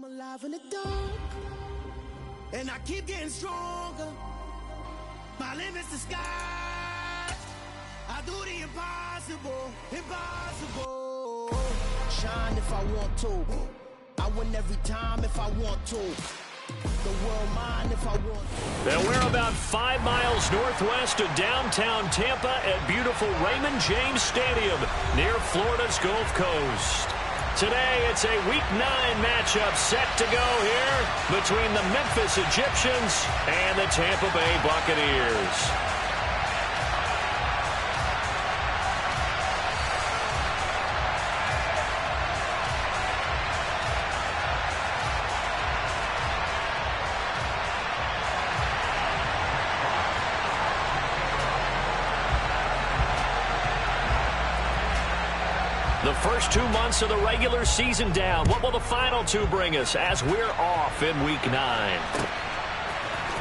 alive in the dark, and I keep getting stronger. My limit's the sky. I do the impossible, impossible. Shine if I want to. I win every time if I want to. The world mine if I want to. And we're about 5 miles northwest of downtown Tampa at beautiful Raymond James Stadium near Florida's Gulf Coast. Today, it's a Week 9 matchup set to go here between the Memphis Egyptians and the Tampa Bay Buccaneers. The first 2 months of the regular season down. What will the final 2 bring us as we're off in Week 9?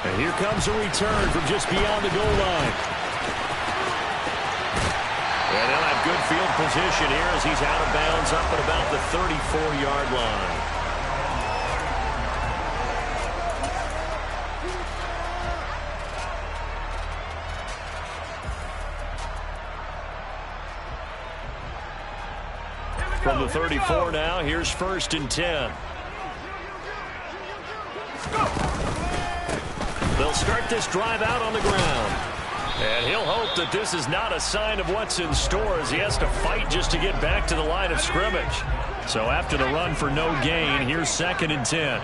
And here comes a return from just beyond the goal line. And they'll have good field position here as he's out of bounds up at about the 34-yard line. From the 34 now, here's 1st and 10. They'll start this drive out on the ground. And he'll hope that this is not a sign of what's in store as he has to fight just to get back to the line of scrimmage. So after the run for no gain, here's 2nd and 10.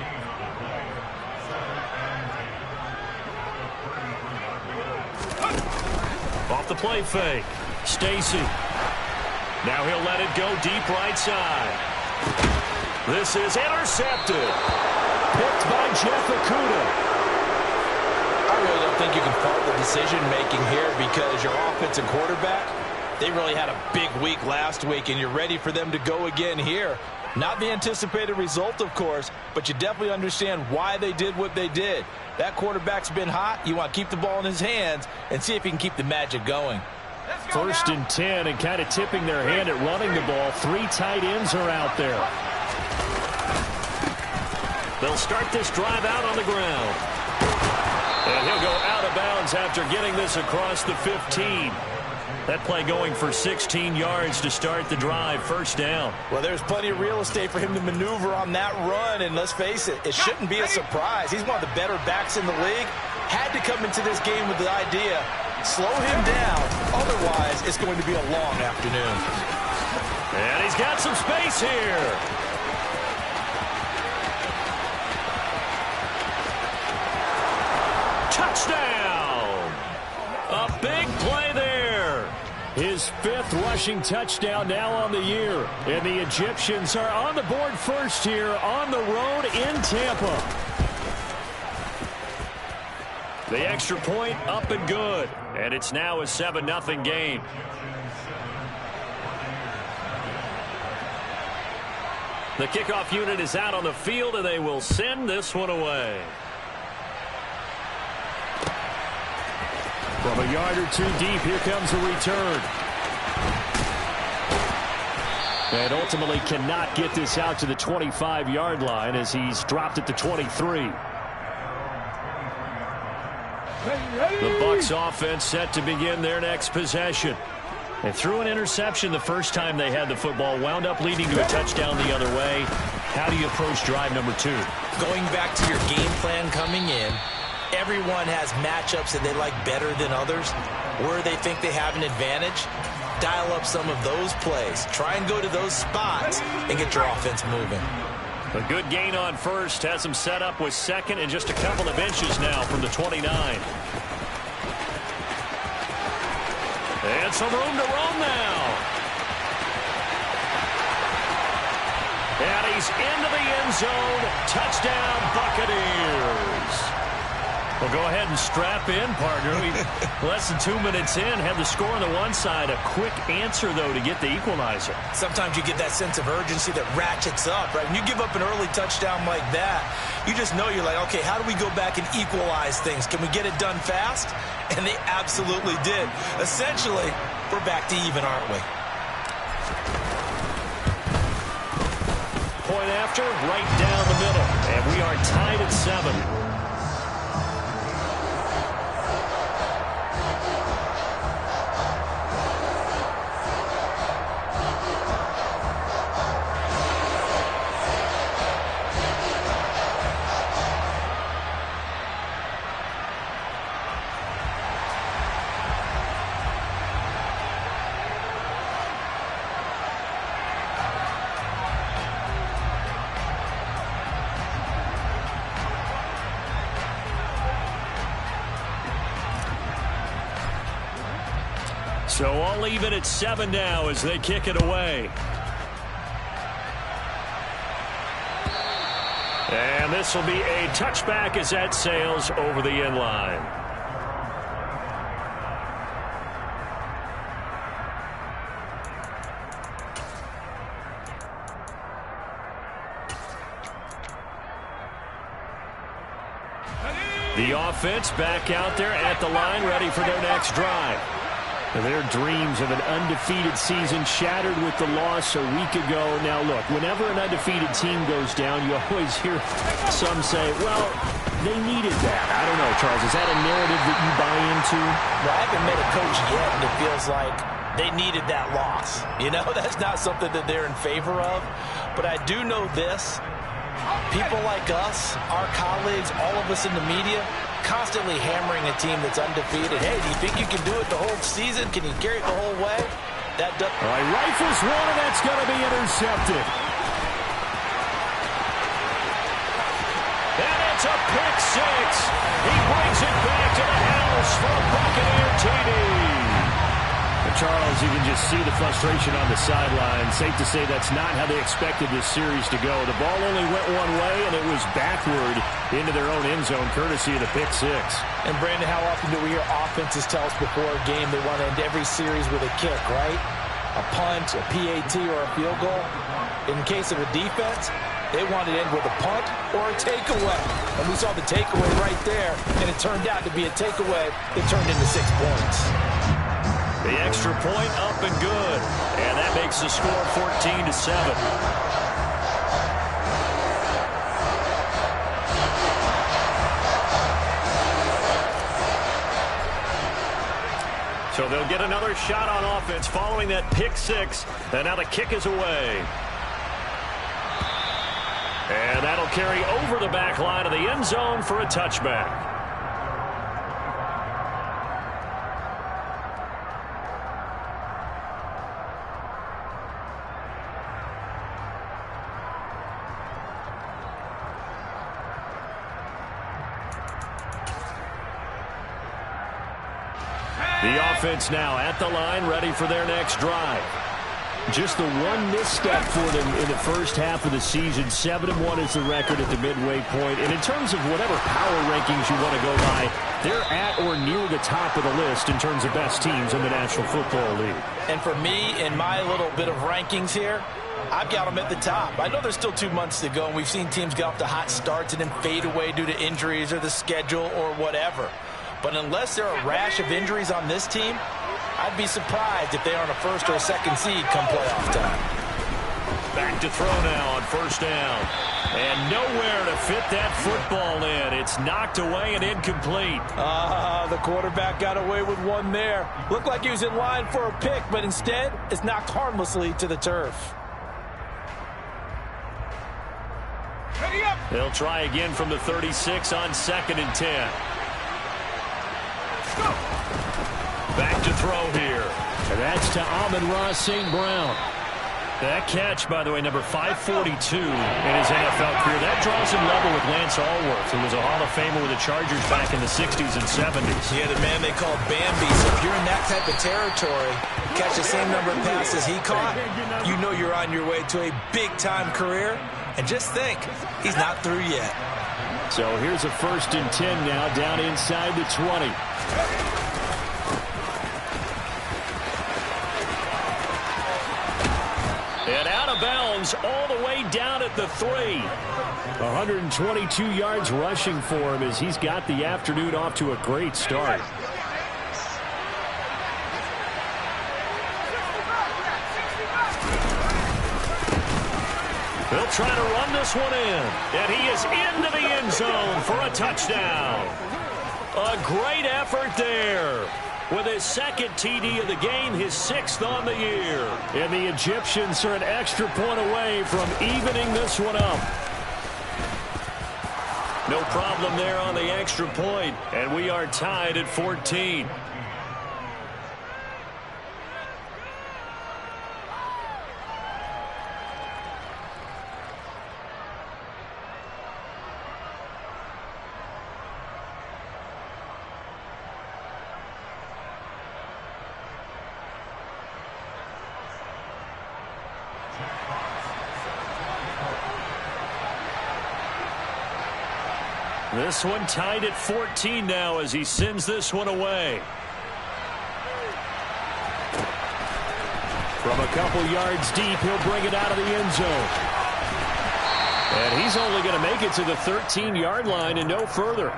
Off the play fake. Stacy. Now he'll let it go deep right side. This is intercepted. Picked by Jeff Okudah. I really don't think you can fault the decision-making here because your offensive quarterback, they really had a big week last week, and you're ready for them to go again here. Not the anticipated result, of course, but you definitely understand why they did what they did. That quarterback's been hot. You want to keep the ball in his hands and see if he can keep the magic going. 1st and 10, and kind of tipping their hand at running the ball. 3 tight ends are out there. They'll start this drive out on the ground. And he'll go out of bounds after getting this across the 15. That play going for 16 yards to start the drive. 1st down. Well, there's plenty of real estate for him to maneuver on that run, and let's face it, it shouldn't be a surprise. He's one of the better backs in the league. Had to come into this game with the idea, slow him down, otherwise it's going to be a long afternoon. And he's got some space here. Touchdown! A big play there. His 5th rushing touchdown now on the year. And the Egyptians are on the board first here on the road in Tampa. The extra point up and good. And it's now a 7-0 game. The kickoff unit is out on the field, and they will send this one away. From a yard or 2 deep, here comes a return. And ultimately cannot get this out to the 25-yard line as he's dropped at the 23. The Bucs offense set to begin their next possession. They threw an interception the first time they had the football, wound up leading to a touchdown the other way. How do you approach drive number 2? Going back to your game plan coming in, everyone has matchups that they like better than others. Where they think they have an advantage, dial up some of those plays. Try and go to those spots and get your offense moving. A good gain on 1st has him set up with 2nd and just a couple of inches now from the 29. And some room to roam now. And he's into the end zone. Touchdown, Buccaneers. Well, go ahead and strap in, partner. Less than 2 minutes in, had the score on the one side. A quick answer, though, to get the equalizer. Sometimes you get that sense of urgency that ratchets up, right? When you give up an early touchdown like that, you just know you're like, okay, how do we go back and equalize things? Can we get it done fast? And they absolutely did. Essentially, we're back to even, aren't we? point after, right down the middle. And we are tied at 7. So all even at 7 now as they kick it away. And this will be a touchback as that sails over the end line. The offense back out there at the line, ready for their next drive. Their dreams of an undefeated season shattered with the loss a week ago. Now, look, whenever an undefeated team goes down, you always hear some say, well, they needed that. I don't know, Charles. Is that a narrative that you buy into? Well, I haven't met a coach yet, and it feels like they needed that loss. You know, that's not something that they're in favor of. But I do know this. People like us, our colleagues, all of us in the media, constantly hammering a team that's undefeated. Hey, do you think you can do it the whole season? Can you carry it the whole way? That does. All right, rifles one, and that's going to be intercepted. And it's a pick six. He brings it back to the house for a Buccaneer TD. Charles, you can just see the frustration on the sideline. Safe to say that's not how they expected this series to go. The ball only went one way, and it was backward into their own end zone, courtesy of the pick six. And, Brandon, how often do we hear offenses tell us before a game they want to end every series with a kick, right? A punt, a PAT, or a field goal. In case of a defense, they wanted to end with a punt or a takeaway. And we saw the takeaway right there, and it turned out to be a takeaway that turned into 6 points. The extra point up and good. And that makes the score 14-7. So they'll get another shot on offense following that pick six. And now the kick is away. And that'll carry over the back line of the end zone for a touchback. The offense now at the line, ready for their next drive. Just the one misstep for them in the first half of the season. 7-1 is the record at the midway point. And in terms of whatever power rankings you want to go by, they're at or near the top of the list in terms of best teams in the National Football League. And for me, in my little bit of rankings here, I've got them at the top. I know there's still 2 months to go, and we've seen teams get off to hot starts and then fade away due to injuries or the schedule or whatever. But unless there are a rash of injuries on this team, I'd be surprised if they aren't a first or a second seed come playoff time. Back to throw now on first down. And nowhere to fit that football in. It's knocked away and incomplete. The quarterback got away with one there. Looked like he was in line for a pick, but instead it's knocked harmlessly to the turf. They'll try again from the 36 on 2nd and 10. Back to throw here. And that's to Amon-Ra St. Brown. That catch, by the way, number 542 in his NFL career. That draws him level with Lance Allworth, who was a Hall of Famer with the Chargers back in the 60s and 70s. Yeah, the man they called Bambi. So if you're in that type of territory, catch the same number of passes he caught, you know you're on your way to a big-time career. And just think, he's not through yet. So here's a 1st and 10 now, down inside the 20. And out of bounds all the way down at the 3. 122 yards rushing for him as he's got the afternoon off to a great start. They'll try to run this one in. And he is into the end zone for a touchdown. A great effort there. With his second TD of the game, his 6th on the year. And the Egyptians are an extra point away from evening this one up. No problem there on the extra point, and we are tied at 14. This one tied at 14 now as he sends this one away. From a couple yards deep, he'll bring it out of the end zone. And he's only going to make it to the 13-yard line and no further.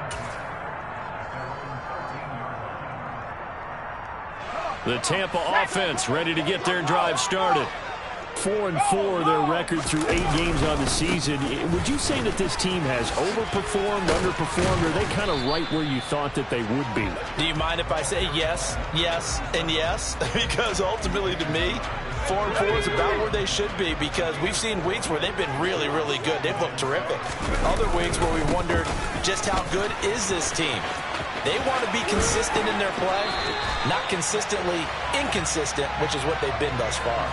The Tampa offense ready to get their drive started. 4-4 their record through 8 games on the season. Would you say that this team has overperformed, underperformed, or are they kind of right where you thought that they would be? Do you mind if I say yes, yes, and yes? Because ultimately to me, 4-4 is about where they should be, because we've seen weeks where they've been really, really good. They've looked terrific. Other weeks where we wondered just how good is this team. They want to be consistent in their play, not consistently inconsistent, which is what they've been thus far.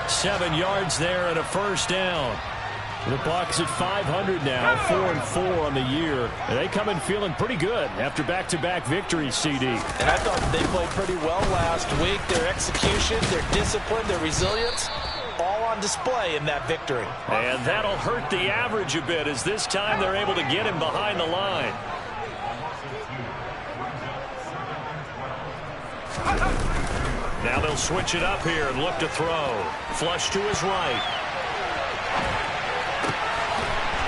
7 yards there and a first down. The Bucs at 500 now, 4-4 on the year. And they come in feeling pretty good after back-to-back victories, CD. And I thought they played pretty well last week. Their execution, their discipline, their resilience, all on display in that victory. And that'll hurt the average a bit as this time they're able to get him behind the line. Now they'll switch it up here and look to throw. Flush to his right.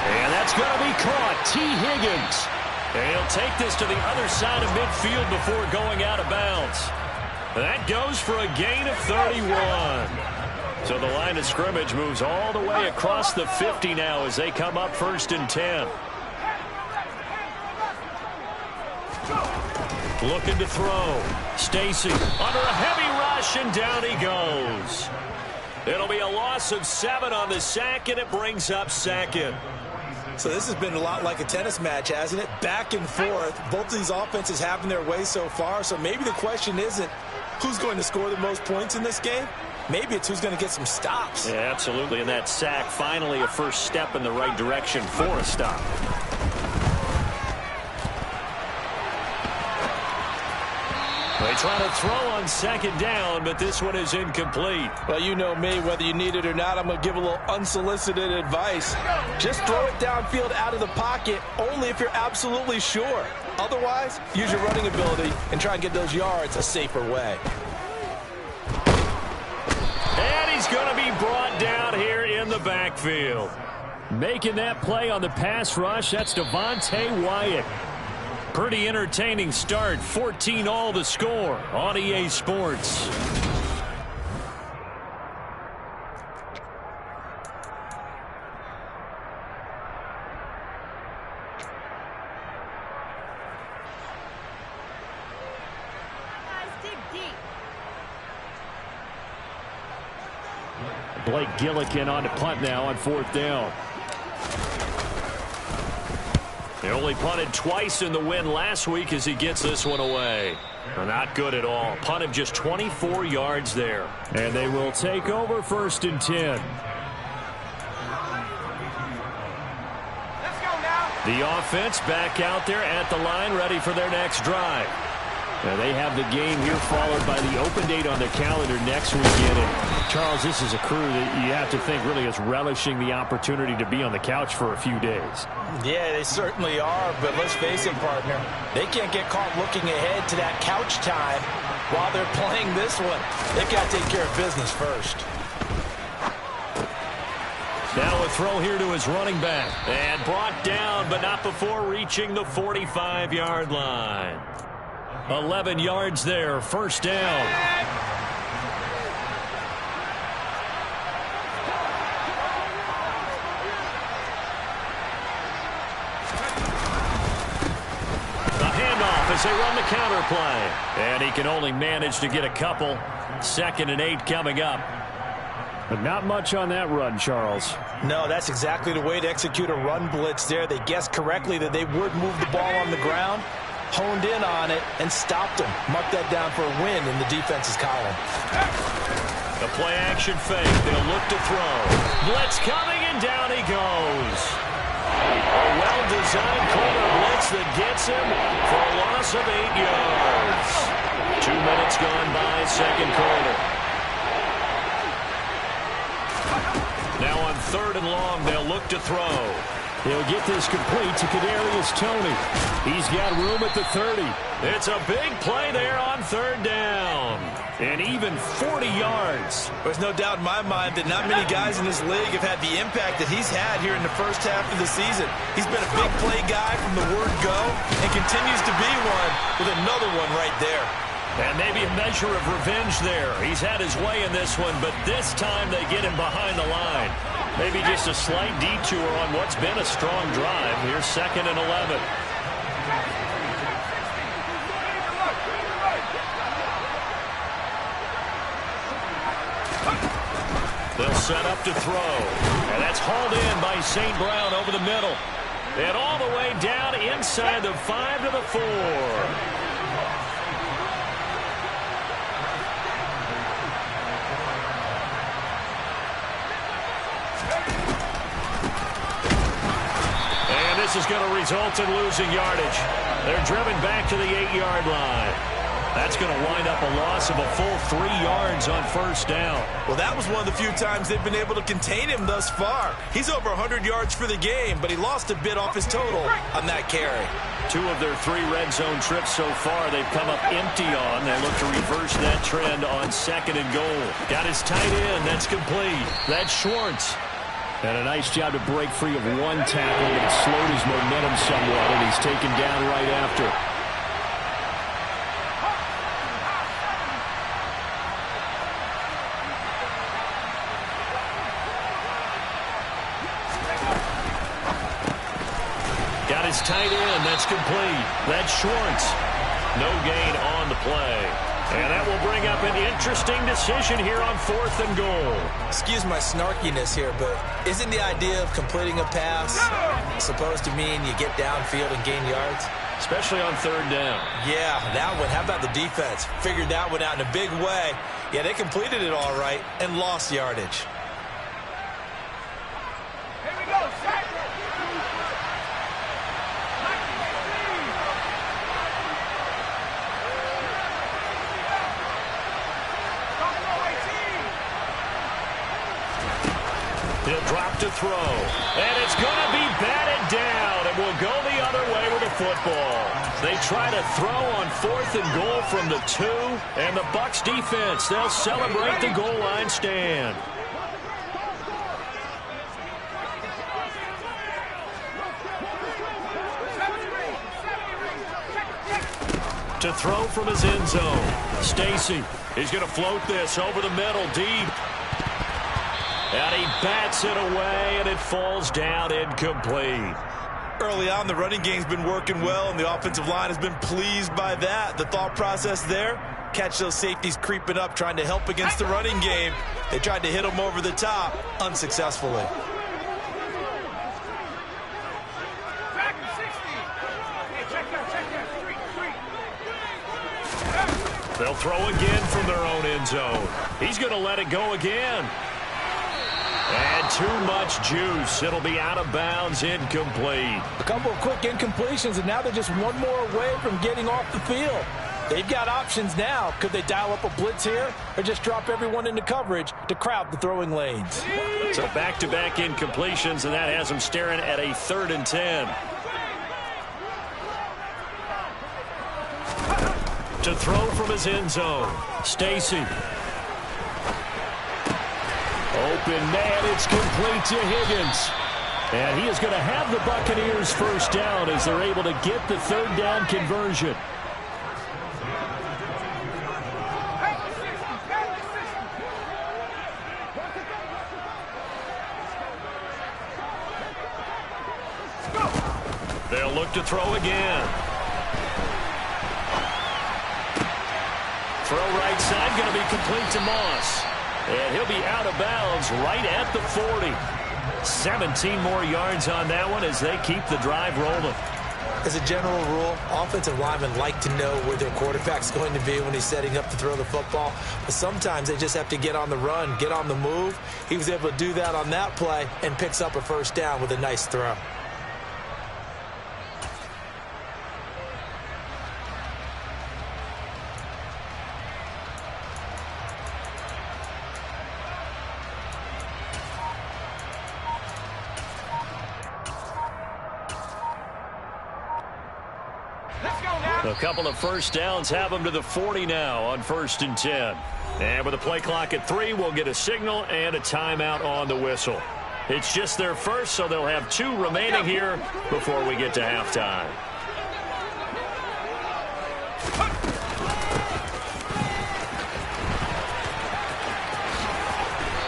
And that's going to be caught. T. Higgins. And he'll take this to the other side of midfield before going out of bounds. That goes for a gain of 31. So the line of scrimmage moves all the way across the 50 now as they come up 1st and 10. Looking to throw. Stacy under a heavy rush, and down he goes. It'll be a loss of 7 on the sack, and it brings up 2nd. So this has been a lot like a tennis match, hasn't it? Back and forth. Both of these offenses having their way so far. So maybe the question isn't who's going to score the most points in this game. Maybe it's who's going to get some stops. Yeah, absolutely. And that sack, finally a first step in the right direction for a stop. They try to throw on 2nd down, but this one is incomplete. Well, you know me, whether you need it or not, I'm going to give a little unsolicited advice. Just throw it downfield out of the pocket, only if you're absolutely sure. Otherwise, use your running ability and try and get those yards a safer way. And he's going to be brought down here in the backfield. Making that play on the pass rush, that's Devontae Wyatt. Pretty entertaining start. 14 all the score on EA Sports. Blake Gillikin on to punt now on 4th down. They only punted twice in the win last week as he gets this one away. Not good at all. Punt of just 24 yards there. And they will take over 1st and 10. Let's go now. The offense back out there at the line, ready for their next drive. Now they have the game here followed by the open date on their calendar next weekend. And Charles, this is a crew that you have to think really is relishing the opportunity to be on the couch for a few days. Yeah, they certainly are, but let's face it, partner. They can't get caught looking ahead to that couch time while they're playing this one. They've got to take care of business first. Now a throw here to his running back. And brought down, but not before reaching the 45-yard line. 11 yards there, 1st down. counter play. And he can only manage to get a couple. 2nd and 8 coming up. But not much on that run, Charles. No, that's exactly the way to execute a run blitz there. They guessed correctly that they would move the ball on the ground, honed in on it, and stopped them. Mark that down for a win in the defense's column. The play action fake. They'll look to throw. Blitz coming, and down he goes. A well-designed corner blitz that gets him for a loss of 8 yards. 2 minutes gone by, 2nd quarter. Now on 3rd and long, they'll look to throw. He'll get this complete to Kadarius Toney. He's got room at the 30. It's a big play there on 3rd down. And even 40 yards. There's no doubt in my mind that not many guys in this league have had the impact that he's had here in the first half of the season. He's been a big play guy from the word go and continues to be one with another one right there. And maybe a measure of revenge there. He's had his way in this one, but this time they get him behind the line. Maybe just a slight detour on what's been a strong drive. Here's 2nd and 11. They'll set up to throw. And that's hauled in by St. Brown over the middle. And all the way down inside the 5 to the 4. This is going to result in losing yardage. They're driven back to the 8-yard line. That's going to wind up a loss of a full 3 yards on 1st down. Well, that was one of the few times they've been able to contain him thus far. He's over 100 yards for the game, but he lost a bit off his total on that carry. 2 of their 3 red zone trips so far, they've come up empty on. They look to reverse that trend on 2nd and goal. Got his tight end. That's complete. That's Schwartz. And a nice job to break free of one tackle, but it slowed his momentum somewhat, and he's taken down right after. Got his tight end. That's complete. That's Schwartz. No gain on the play. And that will bring up an interesting decision here on 4th and goal. Excuse my snarkiness here, but isn't the idea of completing a pass supposed to mean you get downfield and gain yards? Especially on 3rd down. Yeah, that one. How about the defense? Figured that one out in a big way. Yeah, they completed it all right and lost yardage. Here we go, set. He'll drop to throw. And it's going to be batted down. And will go the other way with the football. They try to throw on 4th and goal from the 2. And the Bucs defense, they'll celebrate the goal line stand. To throw from his end zone. Stacy. He's going to float this over the middle, deep. And he bats it away, and it falls down incomplete. Early on, the running game's been working well, and the offensive line has been pleased by that. The thought process there, catch those safeties creeping up, trying to help against the running game. They tried to hit them over the top, unsuccessfully. Back to 60. Hey, check that. 3. They'll throw again from their own end zone. He's going to let it go again. And too much juice. It'll be out of bounds, incomplete. A couple of quick incompletions, and now they're just one more away from getting off the field. They've got options now. Could they dial up a blitz here or just drop everyone into coverage to crowd the throwing lanes? So back-to-back incompletions, and that has them staring at a 3rd and 10. To throw from his end zone, Stacy. Open man, it's complete to Higgins. And he is going to have the Buccaneers 1st down as they're able to get the 3rd down conversion. They'll look to throw again. Throw right side, going to be complete to Moss. And he'll be out of bounds right at the 40. 17 more yards on that one as they keep the drive rolling. As a general rule, offensive linemen like to know where their quarterback's going to be when he's setting up to throw the football. But sometimes they just have to get on the run, get on the move. He was able to do that on that play and picks up a first down with a nice throw. A couple of first downs have them to the 40 now on 1st and 10. And with a play clock at 3, we'll get a signal and a timeout on the whistle. It's just their first, so they'll have 2 remaining here before we get to halftime.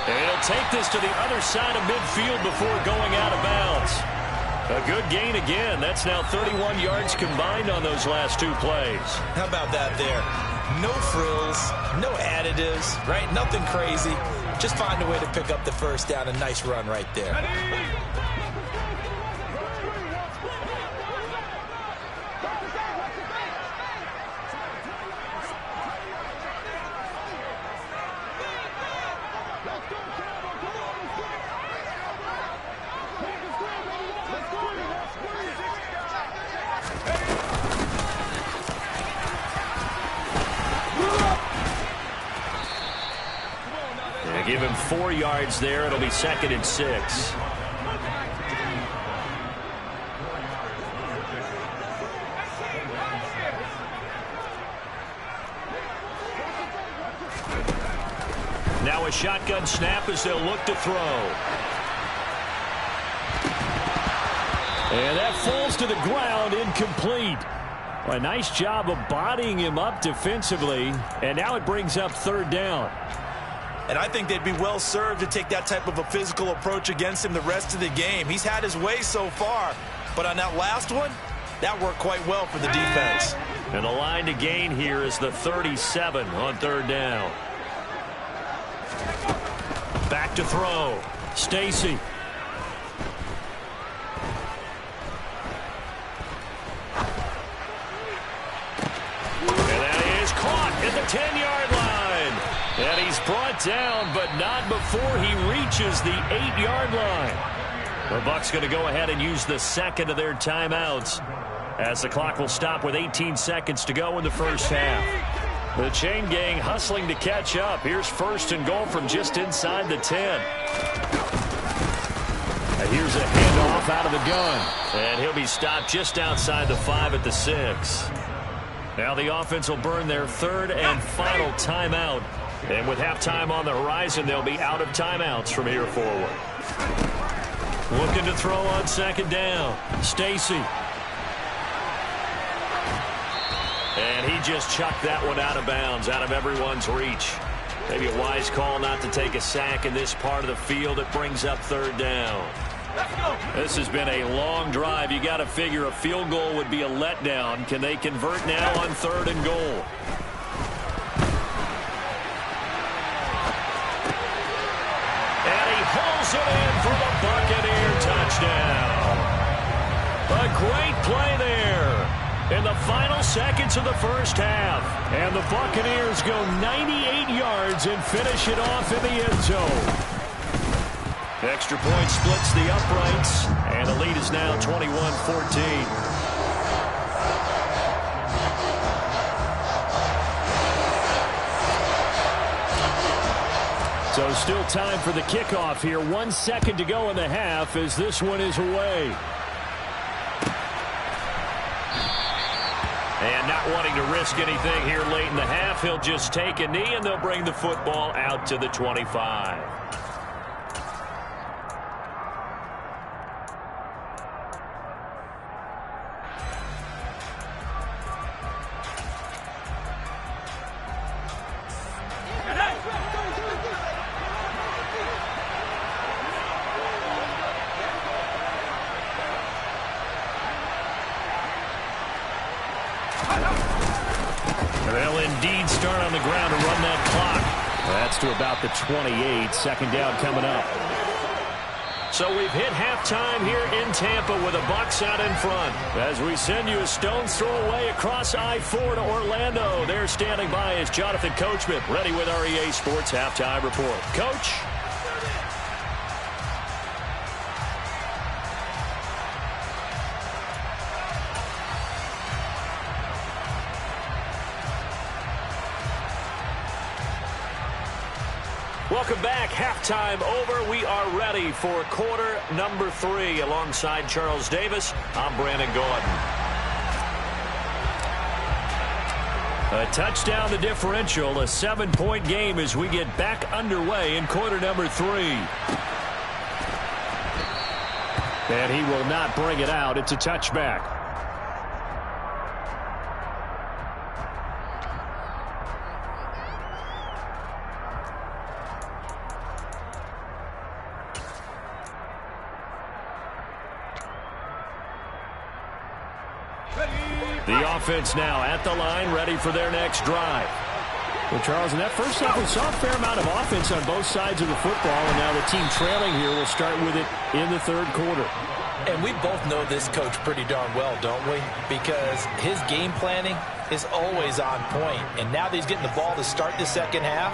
And he'll take this to the other side of midfield before going out of bounds. A good gain again. That's now 31 yards combined on those last 2 plays. How about that there? No frills, no additives, right? Nothing crazy. Just find a way to pick up the first down. A nice run right there. Give him 4 yards there. It'll be 2nd and 6. Now a shotgun snap as they'll look to throw. And that falls to the ground, incomplete. A nice job of bodying him up defensively. And now it brings up 3rd down. And I think they'd be well served to take that type of a physical approach against him the rest of the game. He's had his way so far, but on that last one, that worked quite well for the defense. And the line to gain here is the 37 on 3rd down. Back to throw. Stacy. And that is caught at the 10-yard line. And he's brought down, but not before he reaches the 8-yard line. The Bucs going to go ahead and use the 2nd of their timeouts as the clock will stop with 18 seconds to go in the first half. The chain gang hustling to catch up. Here's 1st and goal from just inside the 10. And here's a handoff out of the gun. And he'll be stopped just outside the 5 at the 6. Now the offense will burn their 3rd and final timeout. And with halftime on the horizon, they'll be out of timeouts from here forward. Looking to throw on 2nd down. Stacy. And he just chucked that one out of bounds, out of everyone's reach. Maybe a wise call not to take a sack in this part of the field. It brings up 3rd down. This has been a long drive. You got to figure a field goal would be a letdown. Can they convert now on 3rd and goal? Pulls it in for the Buccaneer touchdown. A great play there in the final seconds of the first half. And the Buccaneers go 98 yards and finish it off in the end zone. Extra point splits the uprights, and the lead is now 21-14. So still time for the kickoff here. 1 second to go in the half as this one is away. And not wanting to risk anything here late in the half, he'll just take a knee and they'll bring the football out to the 25. They'll indeed start on the ground to run that clock. That's to about the 28. Second down coming up. So we've hit halftime here in Tampa with the Bucs out in front. As we send you a stone's throw away across I-4 to Orlando. There standing by is Jonathan Coachman, ready with our EA Sports Halftime Report. Coach? Welcome back. Halftime over. We are ready for quarter number 3. Alongside Charles Davis, I'm Brandon Gordon. A touchdown the differential. A 7-point game as we get back underway in quarter number 3. And he will not bring it out. It's a touchback. The offense now at the line, ready for their next drive. Well, Charles, in that first half, we saw a fair amount of offense on both sides of the football, and now the team trailing here will start with it in the third quarter. And we both know this coach pretty darn well, don't we? Because his game planning is always on point. And now that he's getting the ball to start the second half,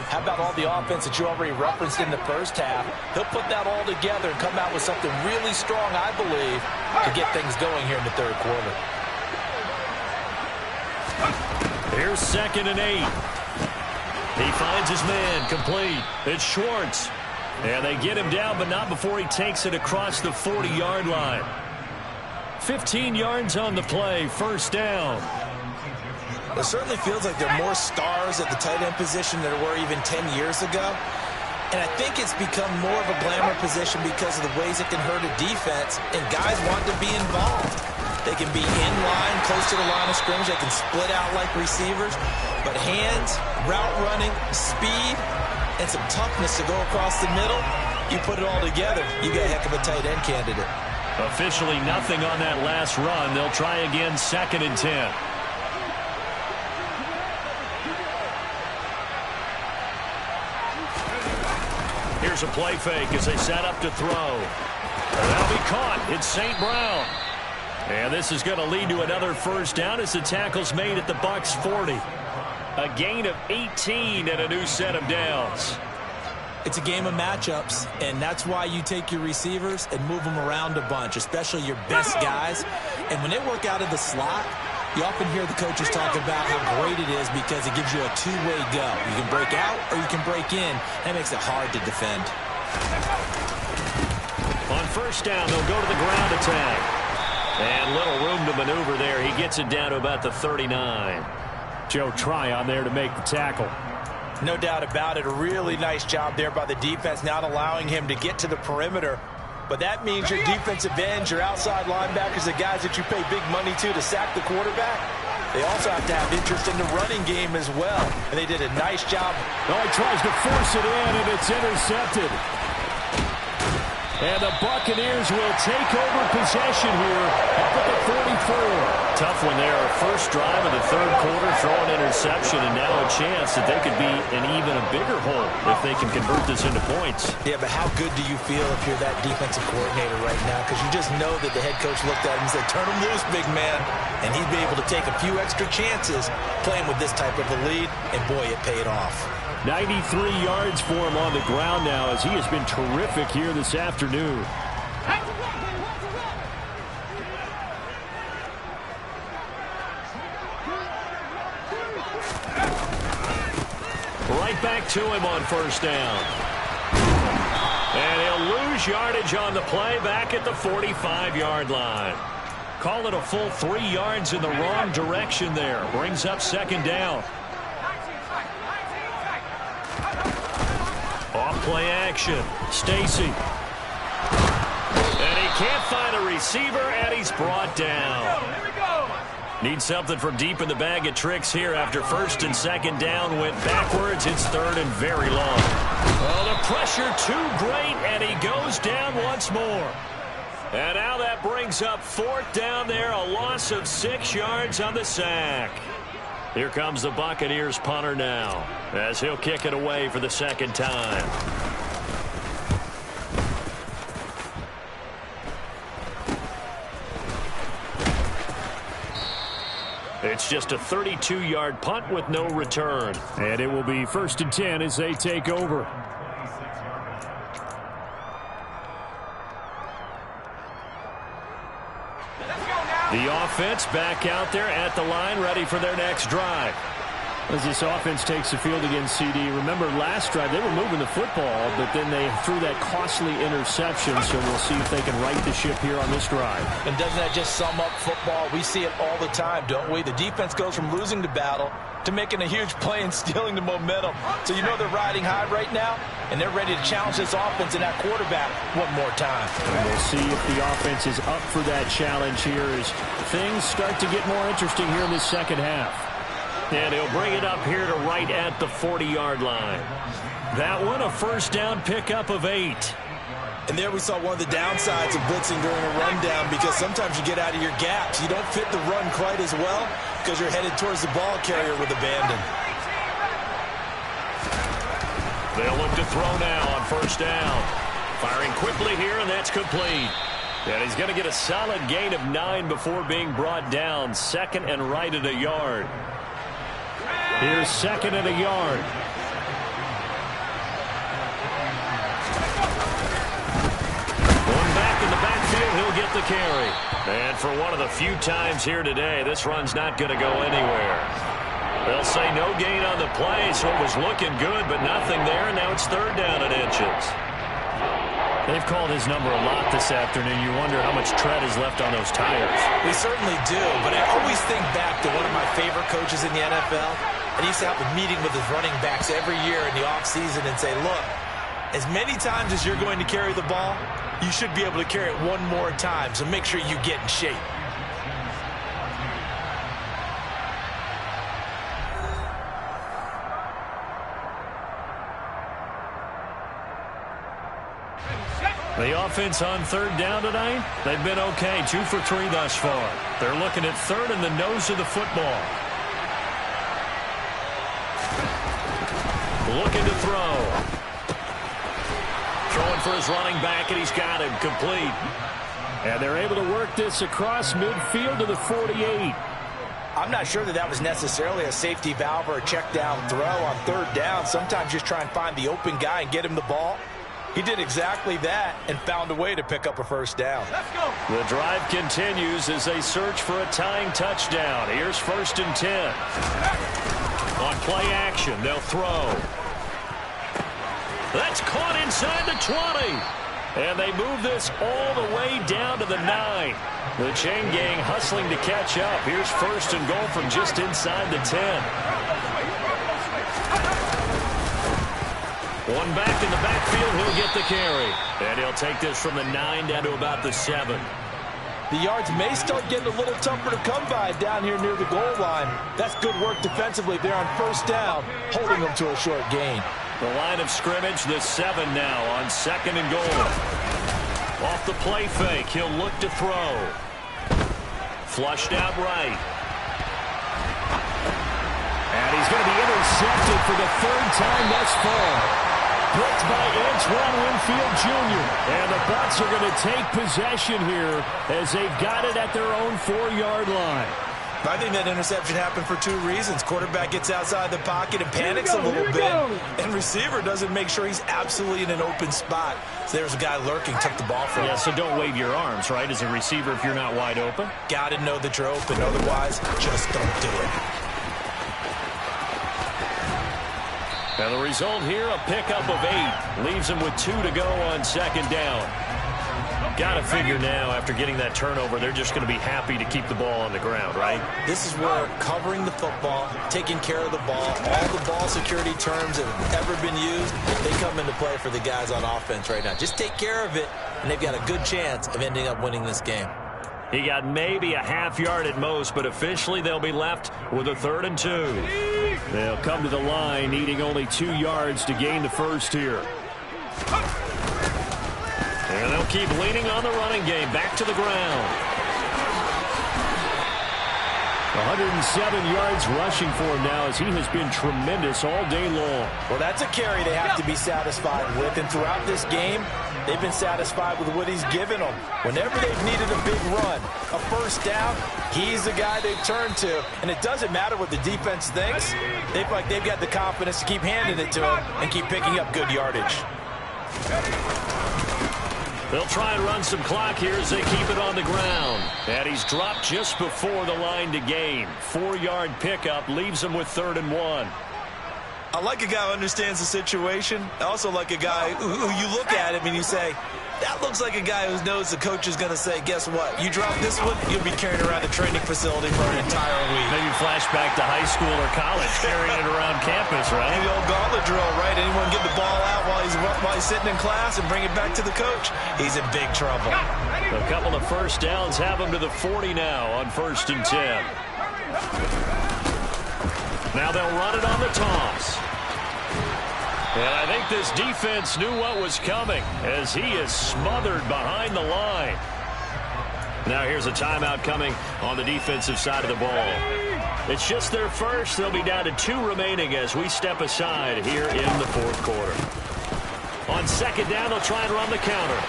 how about all the offense that you already referenced in the first half? He'll put that all together and come out with something really strong, I believe, to get things going here in the third quarter. Here's 2nd and 8. He finds his man, complete. It's Schwartz. And they get him down, but not before he takes it across the 40-yard line. 15 yards on the play, first down. It certainly feels like there are more stars at the tight end position than there were even 10 years ago. And I think it's become more of a glamour position because of the ways it can hurt a defense, and guys want to be involved. They can be in line, close to the line of scrimmage. They can split out like receivers. But hands, route running, speed, and some toughness to go across the middle, you put it all together, you got a heck of a tight end candidate. Officially nothing on that last run. They'll try again, 2nd and 10. Here's a play fake as they set up to throw. That'll be caught. It's St. Brown. And this is going to lead to another first down as the tackle's made at the Bucs 40. A gain of 18 and a new set of downs. It's a game of matchups, and that's why you take your receivers and move them around a bunch, especially your best guys. And when they work out of the slot, you often hear the coaches talk about how great it is because it gives you a two-way go. You can break out or you can break in. That makes it hard to defend. On first down, they'll go to the ground attack. And little room to maneuver there. He gets it down to about the 39. Joe Tryon there to make the tackle. No doubt about it. A really nice job there by the defense, not allowing him to get to the perimeter. But that means your defensive ends, your outside linebackers, the guys that you pay big money to sack the quarterback, they also have to have interest in the running game as well. And they did a nice job. Oh, he tries to force it in, and it's intercepted. And the Buccaneers will take over possession here up at the 44. Tough one there. First drive of the third quarter, throw an interception, and now a chance that they could be in even a bigger hole if they can convert this into points. Yeah, but how good do you feel if you're that defensive coordinator right now? Because you just know that the head coach looked at him and said, turn him loose, big man. And he'd be able to take a few extra chances playing with this type of a lead, and boy, it paid off. 93 yards for him on the ground now as he has been terrific here this afternoon. Right back to him on first down. And he'll lose yardage on the play back at the 45-yard line. Call it a full 3 yards in the wrong direction there. Brings up second down. Off-play action. Stacy. And he can't find a receiver, and he's brought down. Needs something from deep in the bag of tricks here after first and second down went backwards. It's third and very long. Well, the pressure too great, and he goes down once more. And now that brings up fourth down there, a loss of 6 yards on the sack. Here comes the Buccaneers punter now, as he'll kick it away for the second time. It's just a 32-yard punt with no return. And it will be 1st and 10 as they take over. The offense back out there at the line, ready for their next drive. As this offense takes the field against CD, remember last drive they were moving the football, but then they threw that costly interception, so we'll see if they can right the ship here on this drive. And doesn't that just sum up football? We see it all the time, don't we? The defense goes from losing the battle to making a huge play and stealing the momentum. So you know they're riding high right now, and they're ready to challenge this offense and that quarterback one more time. And we'll see if the offense is up for that challenge here as things start to get more interesting here in this second half. And he'll bring it up here to right at the 40-yard line. That one, a first down pickup of 8. And there we saw one of the downsides of blitzing during a rundown, because sometimes you get out of your gaps. You don't fit the run quite as well because you're headed towards the ball carrier with abandon. They'll look to throw now on first down. Firing quickly here, and that's complete. And he's going to get a solid gain of 9 before being brought down. 2nd and right at a yard. Here's 2nd and a yard. One back in the backfield, he'll get the carry. And for one of the few times here today, this run's not going to go anywhere. They'll say no gain on the play, so it was looking good, but nothing there, and now it's 3rd down and inches. They've called his number a lot this afternoon. You wonder how much tread is left on those tires. We certainly do, but I always think back to one of my favorite coaches in the NFL. And he used to have a meeting with his running backs every year in the offseason and say, look, as many times as you're going to carry the ball, you should be able to carry it one more time, so make sure you get in shape. The offense on 3rd down tonight, they've been okay. 2 for 3 thus far. They're looking at 3rd and the nose of the football. Looking to throw. Throwing for his running back, and he's got him complete. And they're able to work this across midfield to the 48. I'm not sure that was necessarily a safety valve or a check down throw on 3rd down. Sometimes just try and find the open guy and get him the ball. He did exactly that and found a way to pick up a first down. Let's go. The drive continues as they search for a tying touchdown. Here's 1st and 10. On play action, they'll throw. That's caught inside the 20. And they move this all the way down to the 9. The chain gang hustling to catch up. Here's 1st and goal from just inside the 10. One back in the backfield, he'll get the carry. And he'll take this from the 9 down to about the 7. The yards may start getting a little tougher to come by down here near the goal line. That's good work defensively there on 1st down, holding them to a short gain. The line of scrimmage, the 7 now on 2nd and goal. Off the play fake, he'll look to throw. Flushed out right. And he's going to be intercepted for the 3rd time thus far. Blitzed by Antoine Winfield Jr. And the Bucs are going to take possession here as they've got it at their own 4-yard line. I think that interception happened for 2 reasons. Quarterback gets outside the pocket and panics a little bit. And receiver doesn't make sure he's absolutely in an open spot. So there's a guy lurking, took the ball from him. Yeah, so don't wave your arms, right, as a receiver if you're not wide open. Got to know that you're open. Otherwise, just don't do it. And the result here, a pickup of 8. Leaves him with 2 to go on 2nd down. Got to figure now, after getting that turnover, they're just going to be happy to keep the ball on the ground, right? This is where covering the football, taking care of the ball, all the ball security terms that have ever been used, they come into play for the guys on offense right now. Just take care of it, and they've got a good chance of ending up winning this game. He got maybe a half yard at most, but officially they'll be left with a 3rd and 2. They'll come to the line, needing only 2 yards to gain the first here. And they'll keep leaning on the running game. Back to the ground. 107 yards rushing for him now as he has been tremendous all day long. Well, that's a carry they have to be satisfied with. And throughout this game, they've been satisfied with what he's given them. Whenever they've needed a big run, a first down, he's the guy they've turned to. And it doesn't matter what the defense thinks. They feel like they've got the confidence to keep handing it to him and keep picking up good yardage. They'll try and run some clock here as they keep it on the ground. And he's dropped just before the line to gain. 4-yard pickup leaves him with 3rd and 1. I like a guy who understands the situation. I also like a guy who you look at him and you say, that looks like a guy who knows the coach is going to say, guess what? You drop this one, you'll be carrying around the training facility for an entire week. Maybe flashback to high school or college, carrying it around campus, right? The old gauntlet drill, right? Anyone get the ball out while he's sitting in class and bring it back to the coach? He's in big trouble. A couple of first downs have him to the 40 now on 1st and 10. Now they'll run it on the toss. And I think this defense knew what was coming as he is smothered behind the line. Now here's a timeout coming on the defensive side of the ball. It's just their first. They'll be down to 2 remaining as we step aside here in the 4th quarter. On 2nd down, they'll try and run the counter.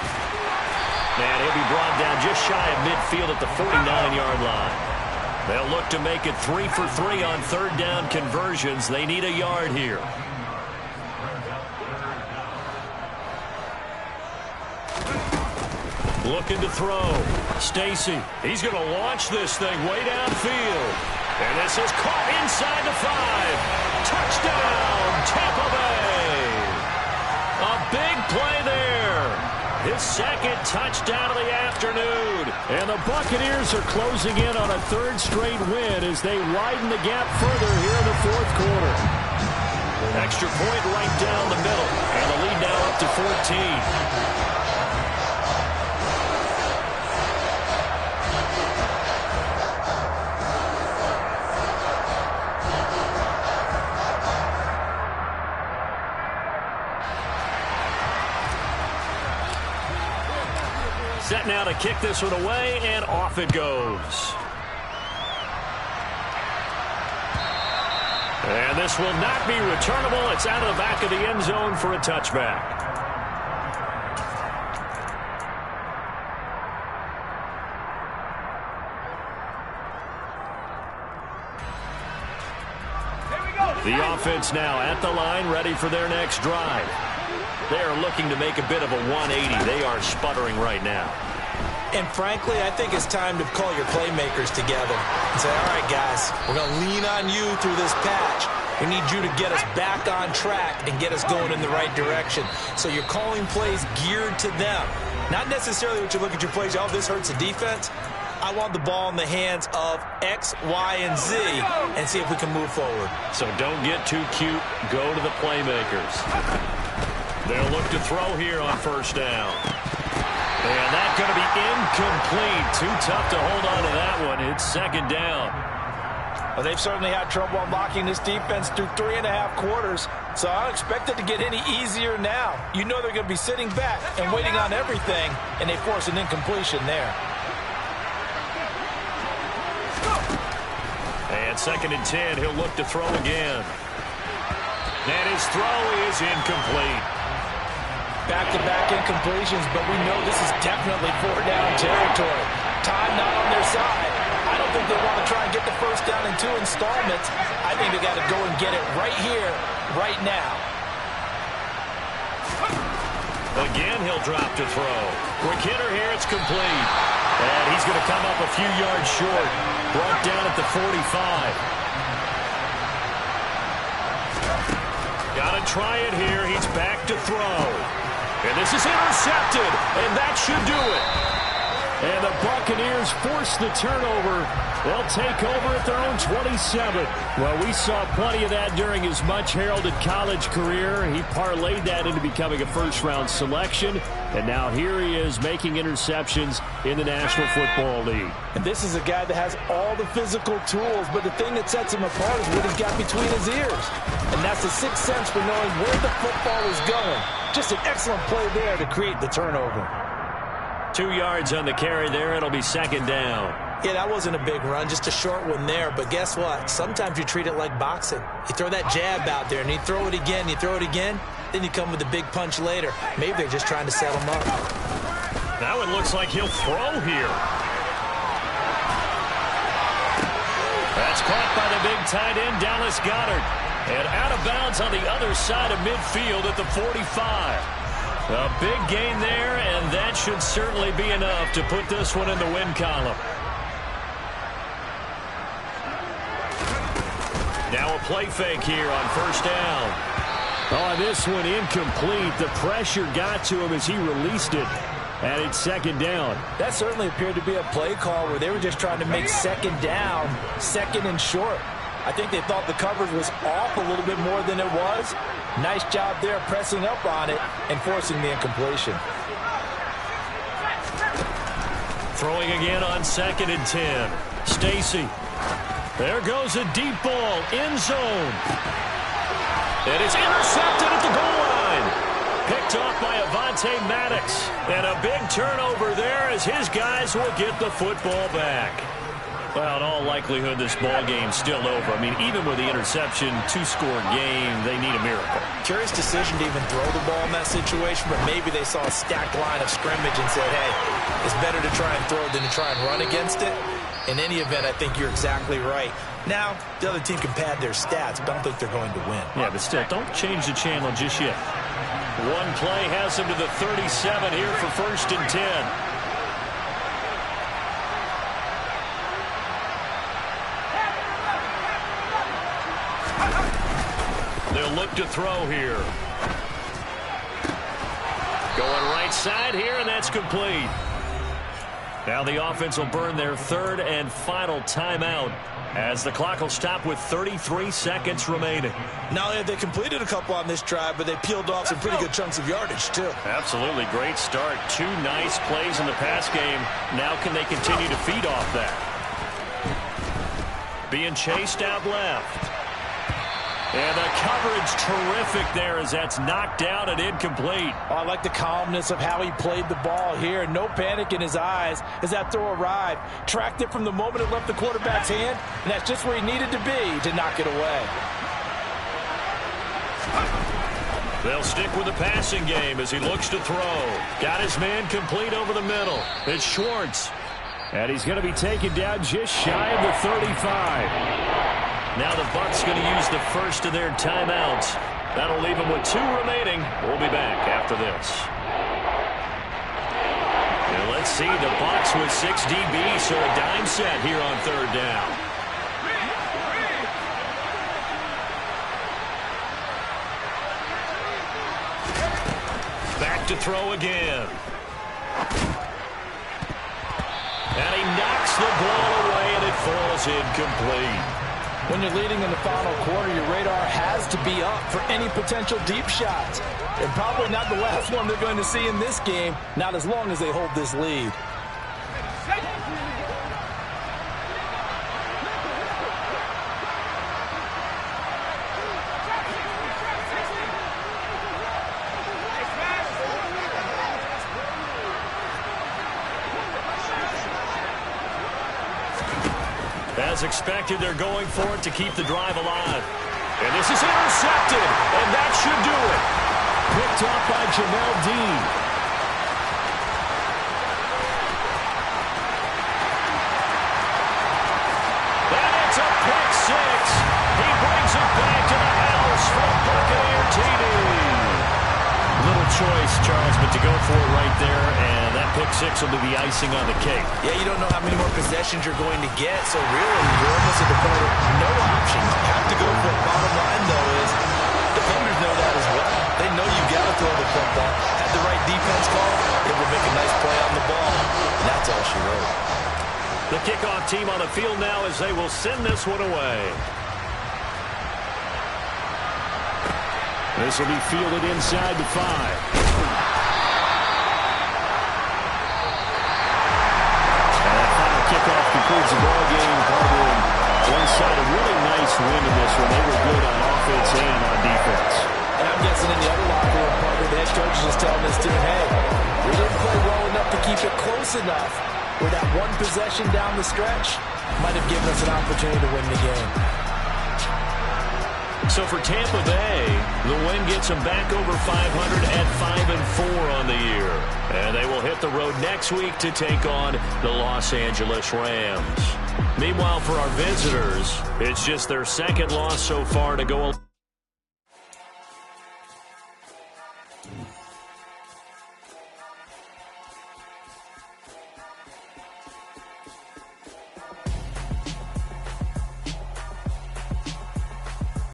And he'll be brought down just shy of midfield at the 49-yard line. They'll look to make it 3 for 3 on 3rd down conversions. They need a yard here. Looking to throw. Stacy. He's going to launch this thing way downfield. And this is caught inside the 5. Touchdown, Tampa Bay. A big play there. His 2nd touchdown of the afternoon. And the Buccaneers are closing in on a 3rd straight win as they widen the gap further here in the 4th quarter. Extra point right down the middle. And the lead now up to 14. Set now to kick this one away, and off it goes. And this will not be returnable. It's out of the back of the end zone for a touchback. The offense now at the line, ready for their next drive. They are looking to make a bit of a 180. They are sputtering right now. And frankly, I think it's time to call your playmakers together and say, all right, guys, we're going to lean on you through this patch. We need you to get us back on track and get us going in the right direction. So you're calling plays geared to them. Not necessarily what you look at your plays, oh, this hurts the defense. I want the ball in the hands of X, Y, and Z and see if we can move forward. So don't get too cute. Go to the playmakers. They'll look to throw here on 1st down. And that's going to be incomplete. Too tough to hold on to that one. It's 2nd down. Well, they've certainly had trouble unlocking this defense through 3.5 quarters, so I don't expect it to get any easier now. You know they're going to be sitting back and waiting on everything, and they force an incompletion there. And 2nd and 10, he'll look to throw again. And his throw is incomplete. Back-to-back incompletions, but we know this is definitely 4-down territory. Time not on their side. I don't think they want to try and get the 1st down in 2 installments. I think they got to go and get it right here, right now. Again, he'll drop to throw. Quick hitter here, it's complete. And he's going to come up a few yards short. Brought down at the 45. Got to try it here. He's back to throw. And this is intercepted, and that should do it. And the Buccaneers force the turnover. They'll take over at their own 27. Well, we saw plenty of that during his much-heralded college career. He parlayed that into becoming a first-round selection. And now here he is making interceptions in the National Football League. And this is a guy that has all the physical tools, but the thing that sets him apart is what he's got between his ears. And that's the sixth sense for knowing where the football is going. Just an excellent play there to create the turnover. 2 yards on the carry there. It'll be 2nd down. Yeah, that wasn't a big run, just a short one there. But guess what? Sometimes you treat it like boxing. You throw that jab out there, and you throw it again, then you come with a big punch later. Maybe they're just trying to set him up. Now it looks like he'll throw here. That's caught by the big tight end, Dallas Goedert. And out of bounds on the other side of midfield at the 45. A big gain there, and that should certainly be enough to put this one in the win column. Now a play fake here on first down. Oh, this one incomplete. The pressure got to him as he released it. And it's second down. That certainly appeared to be a play call where they were just trying to make second down, second and short. I think they thought the coverage was off a little bit more than it was. Nice job there pressing up on it and forcing the incompletion. Throwing again on 2nd and 10. Stacy. There goes a deep ball, end zone. And it's intercepted at the goal line. Picked off by Avonte Maddox. And a big turnover there as his guys will get the football back. Well, in all likelihood, this ball game's still over. I mean, even with the interception, 2-score game, they need a miracle. Curious decision to even throw the ball in that situation, but maybe they saw a stacked line of scrimmage and said, hey, it's better to try and throw than to try and run against it. In any event, I think you're exactly right. Now, the other team can pad their stats, but I don't think they're going to win. Yeah, but still, don't change the channel just yet. One play has them to the 37 here for 1st and 10. They'll look to throw here. Going right side here, and that's complete. Now the offense will burn their 3rd and final timeout as the clock will stop with 33 seconds remaining. Not only have they completed a couple on this drive, but they peeled off some pretty good chunks of yardage, too. Absolutely great start. 2 nice plays in the pass game. Now can they continue to feed off that? Being chased out left. And the coverage terrific there as that's knocked down and incomplete. Oh, I like the calmness of how he played the ball here. No panic in his eyes as that throw arrived. Tracked it from the moment it left the quarterback's hand, and that's just where he needed to be to knock it away. They'll stick with the passing game as he looks to throw. Got his man complete over the middle. It's Schwartz. And he's going to be taken down just shy of the 35. Now the Bucs going to use the first of their timeouts. That'll leave them with 2 remaining. We'll be back after this. And let's see, the Bucs with 6 DBs, so a dime set here on 3rd down. Back to throw again. And he knocks the ball away, and it falls incomplete. When you're leading in the final quarter, your radar has to be up for any potential deep shots. And probably not the last one they're going to see in this game, not as long as they hold this lead. As expected, they're going for it to keep the drive alive. And this is intercepted, and that should do it. Picked off by Jamel Dean. And it's a pick 6. He brings it back to the house for Buccaneer TD. Little choice, Charles, but to go for it right there, and that pick 6 will be the icing on the cake. Yeah, you don't know how many more possessions you're going to get, so really, you're almost at the point of no options. You have to go for it. Bottom line, though, is defenders know that as well. They know you got to throw the football. Had the right defense call, it will make a nice play on the ball, and that's all she wrote. The kickoff team on the field now as they will send this one away. This will be fielded inside the 5. And that final kickoff concludes the ball game. Carter on one side, a really nice win in this one. They were good on offense and on defense. And I'm guessing in the other locker room, Parker, the head coach is just telling this team, hey, we didn't play well enough to keep it close enough. where that one possession down the stretch might have given us an opportunity to win the game. So for Tampa Bay, the win gets them back over 500 at 5-4 on the year. And they will hit the road next week to take on the Los Angeles Rams. Meanwhile, for our visitors, it's just their second loss so far to go.